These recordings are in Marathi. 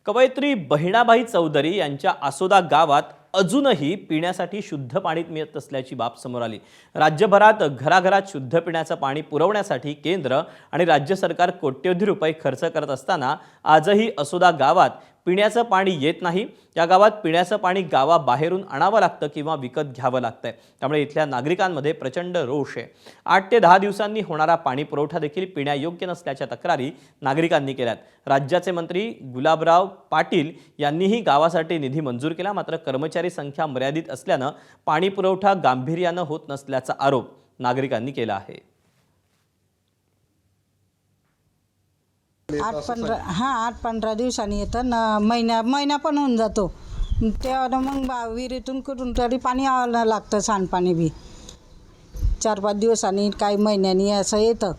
कवयित्री बहिणाबाई चौधरी यांच्या आसोदा गावात अजूनही पिण्यासाठी शुद्ध पाणी मिळत नसल्याची बाब समोर आली। राज्यभरात घराघरात शुद्ध पिण्याचं पाणी पुरवण्यासाठी केंद्र आणि राज्य सरकार कोट्यवधी रुपये खर्च करत असताना आजही आसोदा गावात पिण्याचं पाणी येत नाही। या गावात पिण्याचं पाणी गावाबाहेरून आणावं लागतं किंवा विकत घ्यावं लागतंय। त्यामुळे इथल्या नागरिकांमध्ये प्रचंड रोष आहे। 8 ते 10 दिवसांनी होणारा पाणी पुरवठा देखील पिण्यायोग्य नसल्याच्या तक्रारी नागरिकांनी केल्यात। राज्याचे मंत्री गुलाबराव पाटील यांनीही गावासाठी निधी मंजूर केला, मात्र कर्मचारी संख्या मर्यादित असल्यानं पाणी पुरवठा गांभीर्यानं होत नसल्याचा आरोप नागरिकांनी केला आहे। 8-15 दिवसांनी येतं ना, महिना पण होऊन जातो। तेव्हा मग विहिरीतून कुठून तरी पाणी आणायला लागतं, सांडपाणी बी 4-5 दिवसांनी काही महिन्यांनी असं येतं।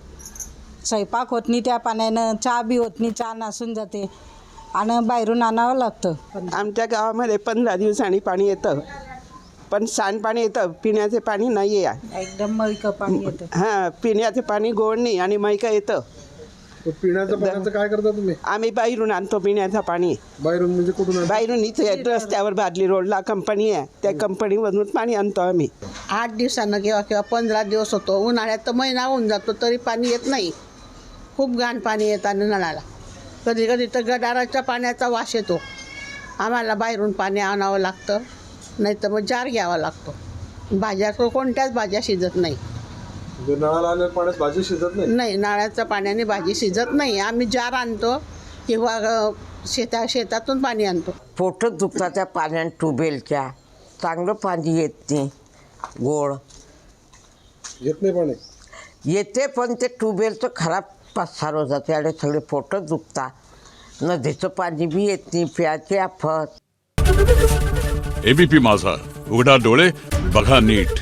स्वयंपाक होत नाही त्या पाण्यानं, चहा बी होत नाही, चहा नासून जाते आणि बाहेरून आणावं लागतं। आमच्या गावामध्ये 15 दिवसांनी पाणी येतं, पण सांडपाणी येतं, पिण्याचे पाणी नाही आहे। एकदम मळकं पाणी येतं। हां, पिण्याचे पाणी गोड नाही आणि मळकं येतं। पिण्याचं पाण्याचं काय करता तुम्ही? आम्ही बाहेरून आणतो पिण्याचं पाणी। बाहेरून म्हणजे कुठून? बाहेरून इथे रस्त्यावर बादली रोडला कंपनी आहे, त्या कंपनीमधून पाणी आणतो आम्ही। 8 दिवसानं किंवा 15 दिवस होतो। उन्हाळ्यात तर महिना होऊन जातो तरी पाणी येत नाही। खूप घाण पाणी येतं नळाला। कधी कधी तर गटाराच्या पाण्याचा वास येतो। आम्हाला बाहेरून पाणी आणावं लागतं, नाही तर मग जार घ्यावा लागतो। भाज्या कोणत्याच भाज्या शिजत नाही। नळाला आलेल्या पाण्यात भाजी शिजत नाही? नाही, नळाच्या पाण्याने भाजी शिजत नाही। आम्ही जार आणतो किंवा शेतातून पाणी आणतो। पोट दुखतात त्या पाण्यात, ट्यूबवेलच्या चांगलं पाणी येत नाही, गोड येत नाही पाणी? येते पण ते ट्यूबवेलचं खराब पसार जाते आणि सगळे पोटं दुखतात। नदीचं पाणी बी येत नाही, प्यायचे आफत। एबीपी माझा, उघडा डोळे बघा नीट।